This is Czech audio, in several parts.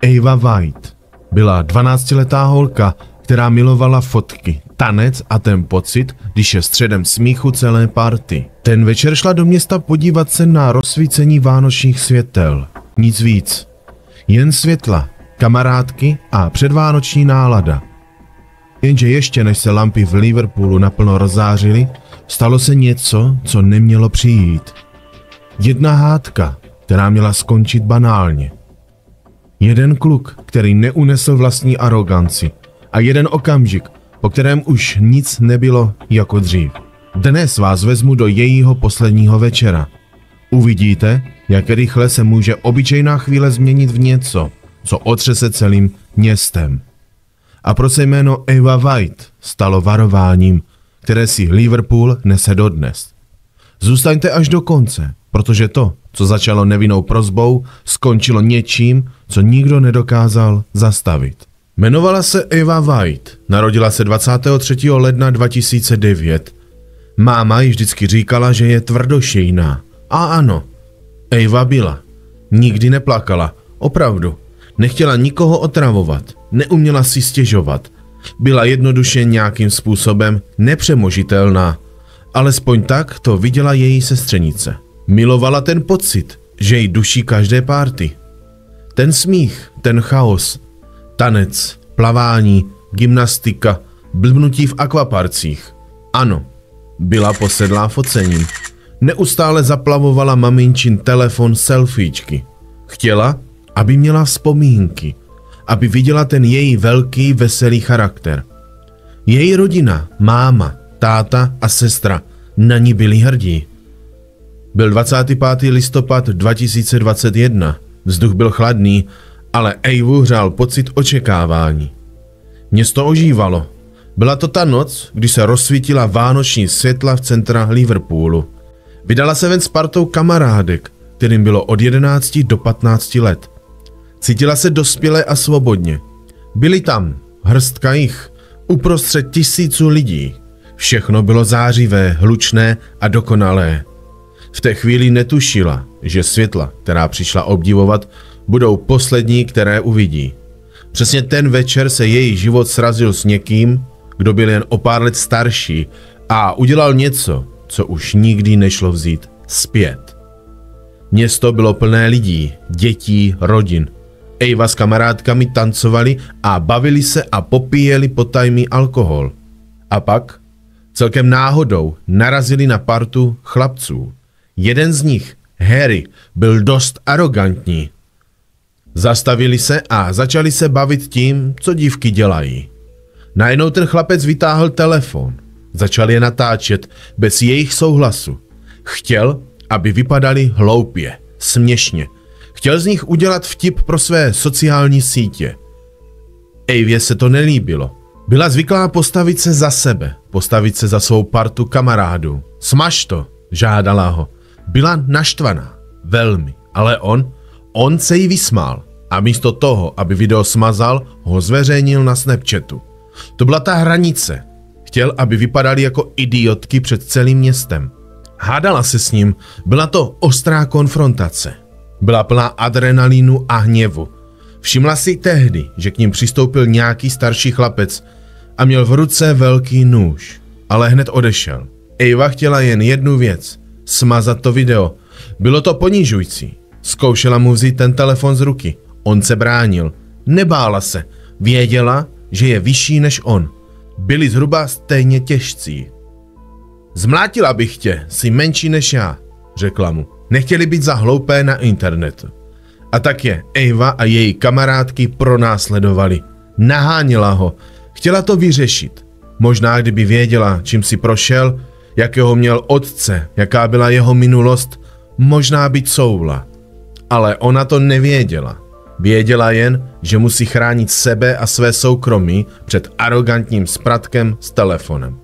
Ava White byla 12letá holka, která milovala fotky, tanec a ten pocit, když je středem smíchu celé party. Ten večer šla do města podívat se na rozsvícení vánočních světel. Nic víc. Jen světla, kamarádky a předvánoční nálada. Jenže ještě než se lampy v Liverpoolu naplno rozzářily, stalo se něco, co nemělo přijít. Jedna hádka, která měla skončit banálně. Jeden kluk, který neunesl vlastní aroganci, a jeden okamžik, po kterém už nic nebylo jako dřív. Dnes vás vezmu do jejího posledního večera. Uvidíte, jak rychle se může obyčejná chvíle změnit v něco, co otřese celým městem. A pro se jméno Ava White stalo varováním, které si Liverpool nese dodnes. Zůstaňte až do konce, protože to, co začalo nevinnou prosbou, skončilo něčím, co nikdo nedokázal zastavit. Jmenovala se Ava White, narodila se 23. ledna 2009. Máma jí vždycky říkala, že je tvrdošejná. A ano, Ava byla. Nikdy neplakala, opravdu. Nechtěla nikoho otravovat, neuměla si stěžovat. Byla jednoduše nějakým způsobem nepřemožitelná. Alespoň tak to viděla její sestřenice. Milovala ten pocit, že jí duší každé party. Ten smích, ten chaos, tanec, plavání, gymnastika, blbnutí v akvaparcích. Ano, byla posedlá focením. Neustále zaplavovala maminčin telefon selfiečky. Chtěla, aby měla vzpomínky, aby viděla ten její velký, veselý charakter. Její rodina, máma, táta a sestra na ní byli hrdí. Byl 25. listopad 2021, vzduch byl chladný, ale Avu hřál pocit očekávání. Město ožívalo. Byla to ta noc, kdy se rozsvítila vánoční světla v centra Liverpoolu. Vydala se ven s partou kamarádek, kterým bylo od 11 do 15 let. Cítila se dospěle a svobodně. Byli tam, hrstka jich, uprostřed tisíců lidí. Všechno bylo zářivé, hlučné a dokonalé. V té chvíli netušila, že světla, která přišla obdivovat, budou poslední, které uvidí. Přesně ten večer se její život srazil s někým, kdo byl jen o pár let starší a udělal něco, co už nikdy nešlo vzít zpět. Město bylo plné lidí, dětí, rodin. Ava s kamarádkami tancovali a bavili se a popíjeli potajmý alkohol. A pak, celkem náhodou, narazili na partu chlapců. Jeden z nich, Harry, byl dost arrogantní. Zastavili se a začali se bavit tím, co dívky dělají. Najednou ten chlapec vytáhl telefon. Začal je natáčet bez jejich souhlasu. Chtěl, aby vypadali hloupě, směšně. Chtěl z nich udělat vtip pro své sociální sítě. Avě se to nelíbilo. Byla zvyklá postavit se za sebe, postavit se za svou partu kamarádů. Smaž to, žádala ho. Byla naštvaná, velmi, ale on se jí vysmál a místo toho, aby video smazal, ho zveřejnil na Snapchatu. To byla ta hranice. Chtěl, aby vypadali jako idiotky před celým městem. Hádala se s ním, byla to ostrá konfrontace. Byla plná adrenalínu a hněvu. Všimla si tehdy, že k ním přistoupil nějaký starší chlapec a měl v ruce velký nůž, ale hned odešel. Ava chtěla jen jednu věc, smazat to video. Bylo to ponižující. Zkoušela mu vzít ten telefon z ruky. On se bránil. Nebála se. Věděla, že je vyšší než on. Byli zhruba stejně těžcí. Zmlátila bych tě, jsi menší než já, řekla mu. Nechtěli být za hloupé na internetu. A tak je Ava a její kamarádky pronásledovali. Naháněla ho. Chtěla to vyřešit. Možná kdyby věděla, čím si prošel, jakého měl otce, jaká byla jeho minulost, možná by couvla. Ale ona to nevěděla. Věděla jen, že musí chránit sebe a své soukromí před arrogantním spratkem s telefonem.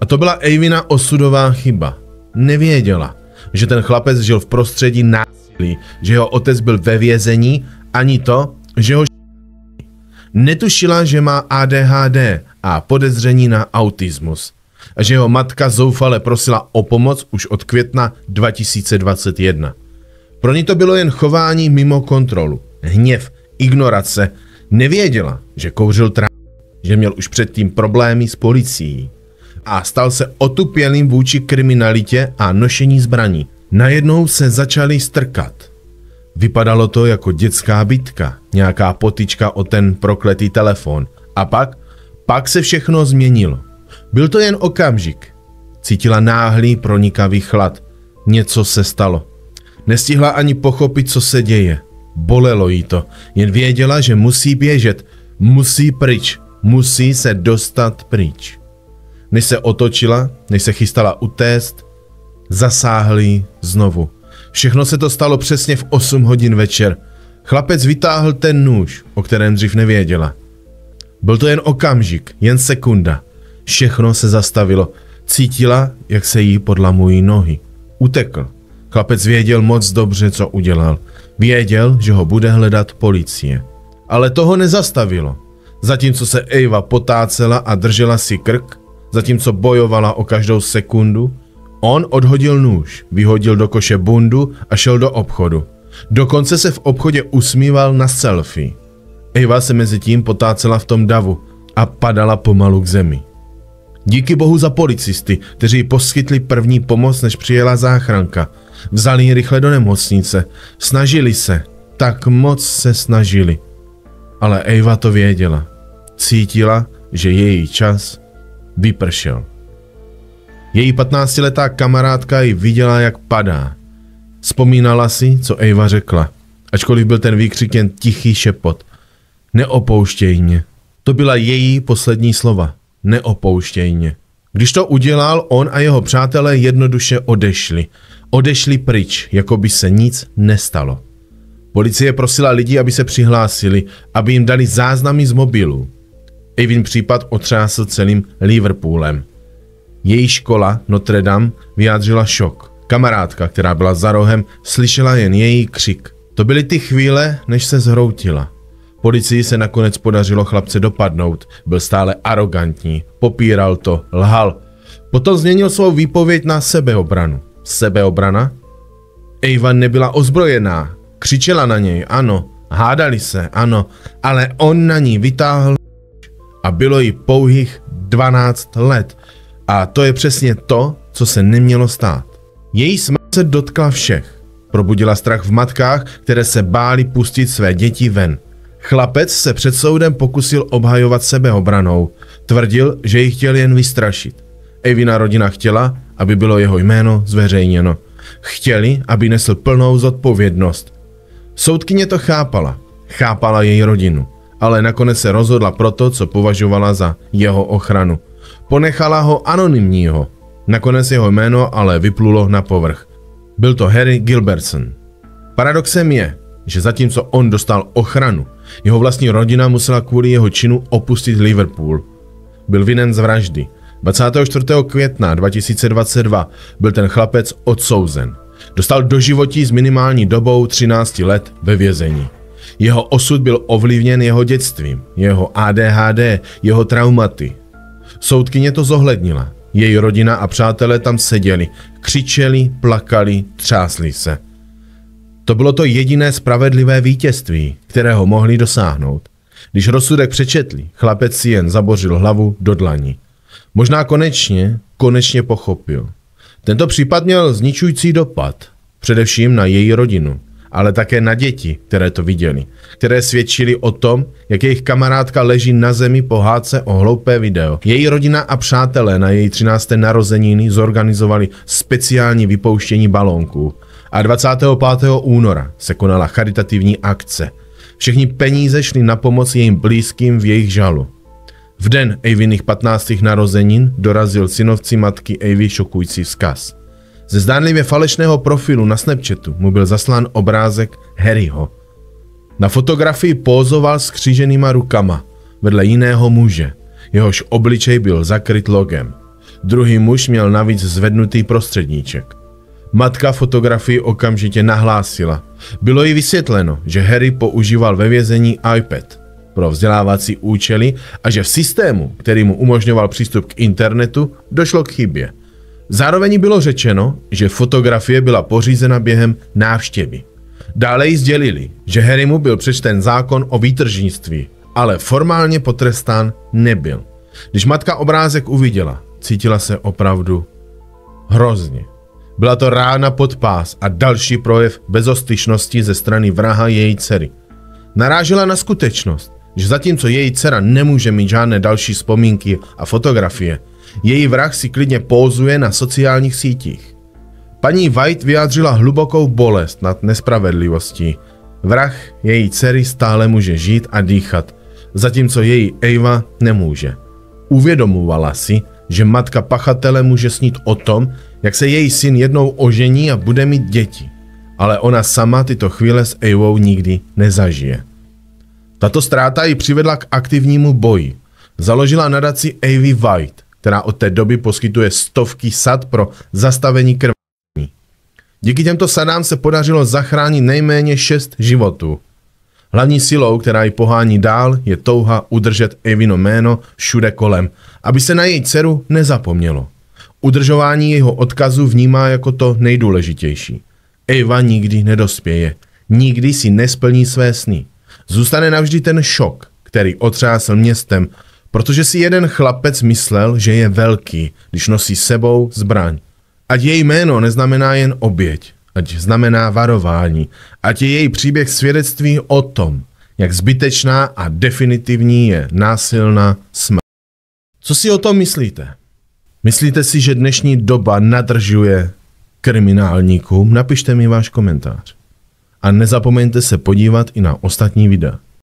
A to byla Avina osudová chyba. Nevěděla, že ten chlapec žil v prostředí násilí, že jeho otec byl ve vězení, ani to, že ho netušila, že má ADHD a podezření na autismus. A že jeho matka zoufale prosila o pomoc už od května 2021. Pro ní to bylo jen chování mimo kontrolu, hněv, ignorace. Nevěděla, že kouřil trávu, že měl už předtím problémy s policií a stal se otupělým vůči kriminalitě a nošení zbraní. Najednou se začali strkat. Vypadalo to jako dětská bitka, nějaká potyčka o ten prokletý telefon. A pak se všechno změnilo. Byl to jen okamžik. Cítila náhlý pronikavý chlad. Něco se stalo. Nestihla ani pochopit, co se děje. Bolelo jí to, jen věděla, že musí běžet, musí pryč, musí se dostat pryč. Než se otočila, než se chystala utéct, zasáhli znovu. Všechno se to stalo přesně v 8 hodin večer. Chlapec vytáhl ten nůž, o kterém dřív nevěděla. Byl to jen okamžik, jen sekunda. Všechno se zastavilo. Cítila, jak se jí podlamují nohy. Utekl. Chlapec věděl moc dobře, co udělal. Věděl, že ho bude hledat policie. Ale toho nezastavilo. Zatímco se Eva potácela a držela si krk, zatímco bojovala o každou sekundu, on odhodil nůž, vyhodil do koše bundu a šel do obchodu. Dokonce se v obchodě usmíval na selfie. Eva se mezi tím potácela v tom davu a padala pomalu k zemi. Díky bohu za policisty, kteří poskytli první pomoc, než přijela záchranka. Vzali ji rychle do nemocnice. Snažili se, tak moc se snažili. Ale Eva to věděla. Cítila, že její čas vypršel. Její 15letá kamarádka ji viděla, jak padá. Vzpomínala si, co Eva řekla, ačkoliv byl ten výkřik jen tichý šepot. Neopouštěj mě. To byla její poslední slova. Neopouštěj mě. Když to udělal, on a jeho přátelé jednoduše odešli. Odešli pryč, jako by se nic nestalo. Policie prosila lidi, aby se přihlásili, aby jim dali záznamy z mobilů. Evin případ otřásl celým Liverpoolem. Její škola Notre Dame vyjádřila šok. Kamarádka, která byla za rohem, slyšela jen její křik. To byly ty chvíle, než se zhroutila. Policii se nakonec podařilo chlapce dopadnout. Byl stále arrogantní, popíral to, lhal. Potom změnil svou výpověď na sebeobranu. Sebeobrana? Eva nebyla ozbrojená. Křičela na něj, ano. Hádali se, ano. Ale on na ní vytáhl a bylo jí pouhých 12 let. A to je přesně to, co se nemělo stát. Její smrt se dotkla všech. Probudila strach v matkách, které se bály pustit své děti ven. Chlapec se před soudem pokusil obhajovat sebeobranou. Tvrdil, že ji chtěl jen vystrašit. Evina rodina chtěla, aby bylo jeho jméno zveřejněno. Chtěli, aby nesl plnou zodpovědnost. Soudkyně to chápala. Chápala její rodinu. Ale nakonec se rozhodla pro to, co považovala za jeho ochranu. Ponechala ho anonymního. Nakonec jeho jméno ale vyplulo na povrch. Byl to Harry Gilbertson. Paradoxem je, že zatímco on dostal ochranu, jeho vlastní rodina musela kvůli jeho činu opustit Liverpool. Byl vinen z vraždy. 24. května 2022 byl ten chlapec odsouzen. Dostal doživotí s minimální dobou 13 let ve vězení. Jeho osud byl ovlivněn jeho dětstvím, jeho ADHD, jeho traumaty. Soudkyně to zohlednila. Její rodina a přátelé tam seděli, křičeli, plakali, třásli se. To bylo to jediné spravedlivé vítězství, kterého mohli dosáhnout. Když rozsudek přečetli, chlapec si jen zabořil hlavu do dlaní. Možná konečně pochopil. Tento případ měl zničující dopad, především na její rodinu, ale také na děti, které to viděli, které svědčili o tom, jak jejich kamarádka leží na zemi po hádce o hloupé video. Její rodina a přátelé na její 13. narozeniny zorganizovali speciální vypouštění balónků a 25. února se konala charitativní akce. Všechny peníze šly na pomoc jejím blízkým v jejich žalu. V den Eviných 15. narozenin dorazil synovci matky Evy šokující vzkaz. Ze zdánlivě falešného profilu na Snapchatu mu byl zaslán obrázek Harryho. Na fotografii pózoval s kříženýma rukama vedle jiného muže. Jehož obličej byl zakryt logem. Druhý muž měl navíc zvednutý prostředníček. Matka fotografii okamžitě nahlásila. Bylo jí vysvětleno, že Harry používal ve vězení iPad pro vzdělávací účely a že v systému, který mu umožňoval přístup k internetu, došlo k chybě. Zároveň bylo řečeno, že fotografie byla pořízena během návštěvy. Dále jí sdělili, že Harrymu byl přečten zákon o výtržnictví, ale formálně potrestán nebyl. Když matka obrázek uviděla, cítila se opravdu hrozně. Byla to rána pod pás a další projev bezostyšnosti ze strany vraha její dcery. Narážela na skutečnost, že zatímco její dcera nemůže mít žádné další vzpomínky a fotografie, její vrah si klidně pózuje na sociálních sítích. Paní White vyjádřila hlubokou bolest nad nespravedlivostí. Vrah její dcery stále může žít a dýchat, zatímco její Ava nemůže. Uvědomovala si, že matka pachatele může snít o tom, jak se její syn jednou ožení a bude mít děti, ale ona sama tyto chvíle s Avou nikdy nezažije. Tato ztráta ji přivedla k aktivnímu boji. Založila nadaci Avy White, která od té doby poskytuje stovky sad pro zastavení krvácení. Díky těmto sadám se podařilo zachránit nejméně 6 životů. Hlavní silou, která ji pohání dál, je touha udržet Avino jméno všude kolem, aby se na její dceru nezapomnělo. Udržování jeho odkazu vnímá jako to nejdůležitější. Ava nikdy nedospěje, nikdy si nesplní své sny. Zůstane navždy ten šok, který otřásl městem, protože si jeden chlapec myslel, že je velký, když nosí sebou zbraň. Ať její jméno neznamená jen oběť, ať znamená varování, ať je její příběh svědectví o tom, jak zbytečná a definitivní je násilná smrt. Co si o tom myslíte? Myslíte si, že dnešní doba nadržuje kriminálníkům? Napište mi váš komentář. A nezapomeňte se podívat i na ostatní videa.